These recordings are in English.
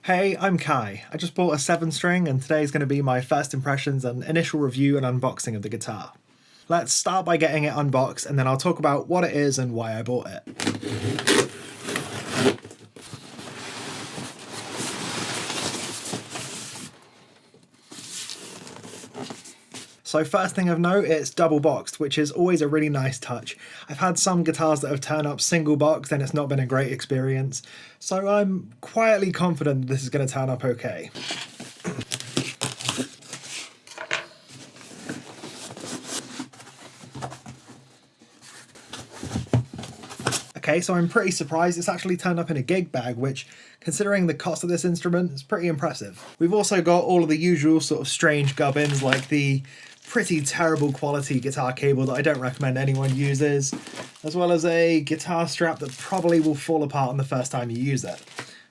Hey, I'm Kai. I just bought a 7 string and today's going to be my first impressions and initial review and unboxing of the guitar. Let's start by getting it unboxed and then I'll talk about what it is and why I bought it. So first thing of note, it's double boxed, which is always a really nice touch. I've had some guitars that have turned up single boxed and it's not been a great experience, so I'm quietly confident this is going to turn up okay. Okay, so I'm pretty surprised it's actually turned up in a gig bag, which, considering the cost of this instrument, is pretty impressive. We've also got all of the usual sort of strange gubbins, like the pretty terrible quality guitar cable that I don't recommend anyone uses, as well as a guitar strap that probably will fall apart on the first time you use it.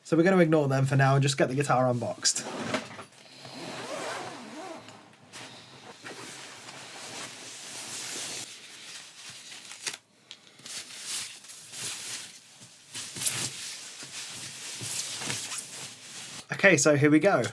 So we're going to ignore them for now and just get the guitar unboxed. Okay, so here we go.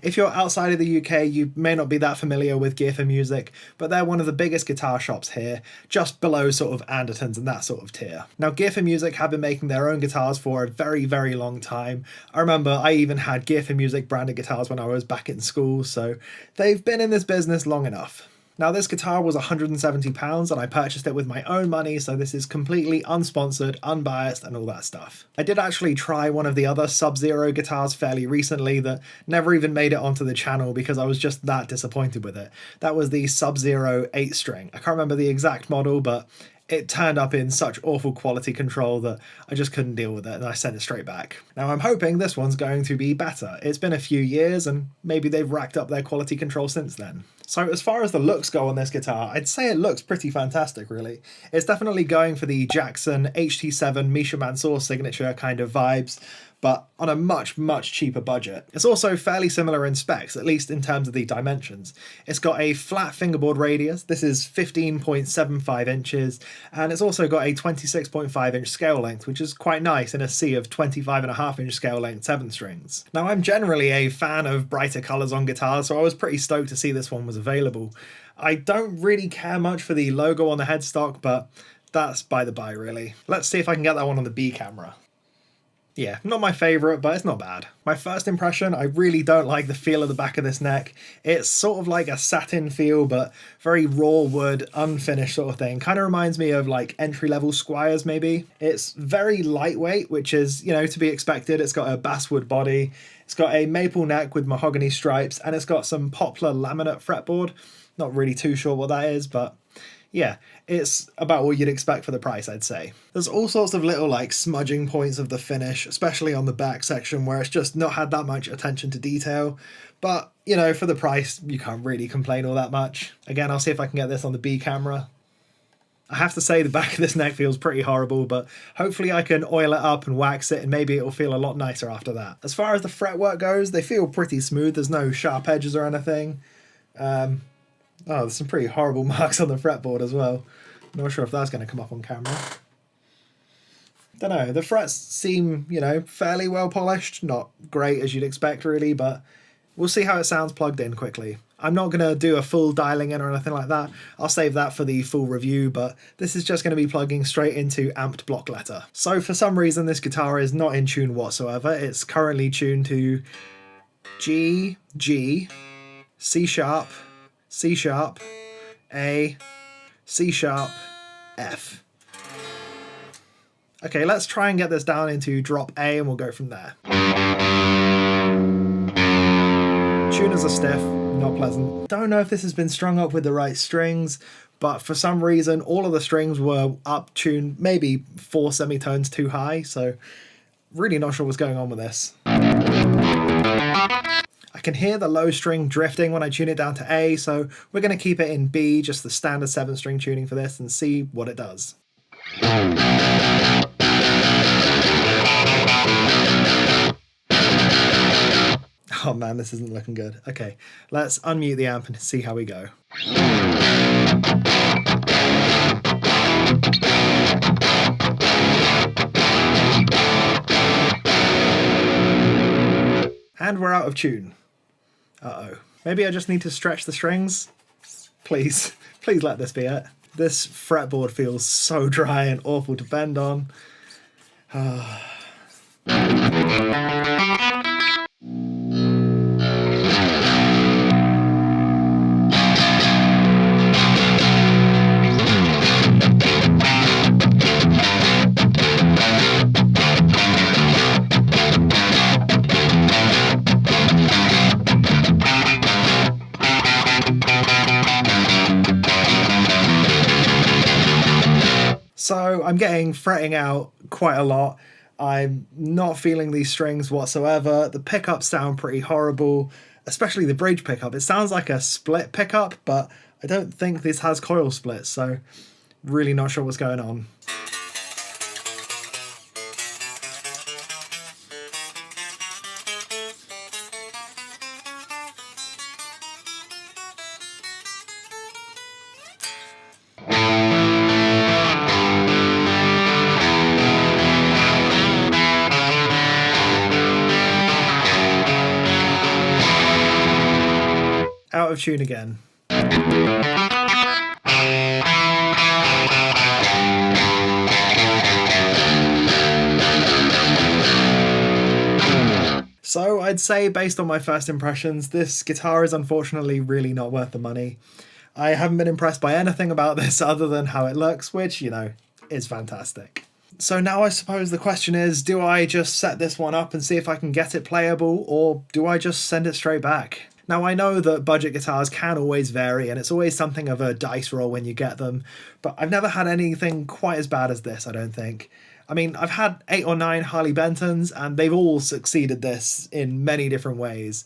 If you're outside of the UK, you may not be that familiar with Gear4Music, but they're one of the biggest guitar shops here, just below sort of Andertons and that sort of tier. Now, Gear4Music have been making their own guitars for a very, very long time. I remember I even had Gear4Music branded guitars when I was back in school, so they've been in this business long enough. Now, this guitar was £170 and I purchased it with my own money, so this is completely unsponsored, unbiased, and all that stuff. I did actually try one of the other Sub-Zero guitars fairly recently that never even made it onto the channel because I was just that disappointed with it. That was the Sub-Zero 8-string. I can't remember the exact model, but it turned up in such awful quality control that I just couldn't deal with it and I sent it straight back. Now I'm hoping this one's going to be better. It's been a few years and maybe they've racked up their quality control since then. So as far as the looks go on this guitar, I'd say it looks pretty fantastic really. It's definitely going for the Jackson HT7 Misha Mansour signature kind of vibes, but on a much, much cheaper budget. It's also fairly similar in specs, at least in terms of the dimensions. It's got a flat fingerboard radius, this is 15.75 inches, and it's also got a 26.5 inch scale length, which is quite nice in a sea of 25.5 inch scale length 7 strings. Now I'm generally a fan of brighter colours on guitars, so I was pretty stoked to see this one was available. I don't really care much for the logo on the headstock, but that's by the by really. Let's see if I can get that one on the B camera. Yeah, not my favourite, but it's not bad. My first impression, I really don't like the feel of the back of this neck. It's sort of like a satin feel, but very raw wood, unfinished sort of thing. Kind of reminds me of like entry-level Squires maybe. It's very lightweight, which is, you know, to be expected. It's got a basswood body, it's got a maple neck with mahogany stripes, and it's got some poplar laminate fretboard. Not really too sure what that is, but yeah, it's about what you'd expect for the price, I'd say. There's all sorts of little like smudging points of the finish, especially on the back section where it's just not had that much attention to detail. But, you know, for the price, you can't really complain all that much. Again, I'll see if I can get this on the B camera. I have to say the back of this neck feels pretty horrible, but hopefully I can oil it up and wax it and maybe it'll feel a lot nicer after that. As far as the fretwork goes, they feel pretty smooth. There's no sharp edges or anything. Oh, there's some pretty horrible marks on the fretboard as well. Not sure if that's going to come up on camera. Don't know, the frets seem, you know, fairly well polished. Not great as you'd expect really, but we'll see how it sounds plugged in quickly. I'm not going to do a full dialing in or anything like that. I'll save that for the full review, but this is just going to be plugging straight into amped block letter. So for some reason this guitar is not in tune whatsoever. It's currently tuned to G, G, C sharp, C sharp, A, C sharp, F. Okay, let's try and get this down into drop A and we'll go from there. Tuners are stiff, not pleasant. Don't know if this has been strung up with the right strings, but for some reason all of the strings were up tuned maybe 4 semitones too high, so really not sure what's going on with this. I can hear the low string drifting when I tune it down to A, so we're going to keep it in B, just the standard 7-string tuning for this, and see what it does. Oh man, this isn't looking good. Okay, let's unmute the amp and see how we go. And we're out of tune. Uh-oh. Maybe I just need to stretch the strings? Please, please let this be it. This fretboard feels so dry and awful to bend on. So I'm getting fretting out quite a lot. I'm not feeling these strings whatsoever. The pickups sound pretty horrible, especially the bridge pickup. It sounds like a split pickup, but I don't think this has coil splits, so really not sure what's going on. Out of tune again. So I'd say, based on my first impressions, this guitar is unfortunately really not worth the money. I haven't been impressed by anything about this other than how it looks, which, you know, is fantastic. So now I suppose the question is, do I just set this one up and see if I can get it playable, or do I just send it straight back? Now, I know that budget guitars can always vary, and it's always something of a dice roll when you get them, but I've never had anything quite as bad as this, I don't think. I mean, I've had 8 or 9 Harley Bentons, and they've all succeeded this in many different ways.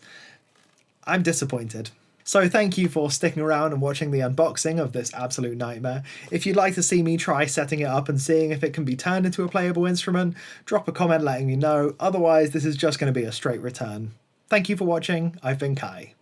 I'm disappointed. So thank you for sticking around and watching the unboxing of this absolute nightmare. If you'd like to see me try setting it up and seeing if it can be turned into a playable instrument, drop a comment letting me know. Otherwise, this is just going to be a straight return. Thank you for watching. I've been Kai.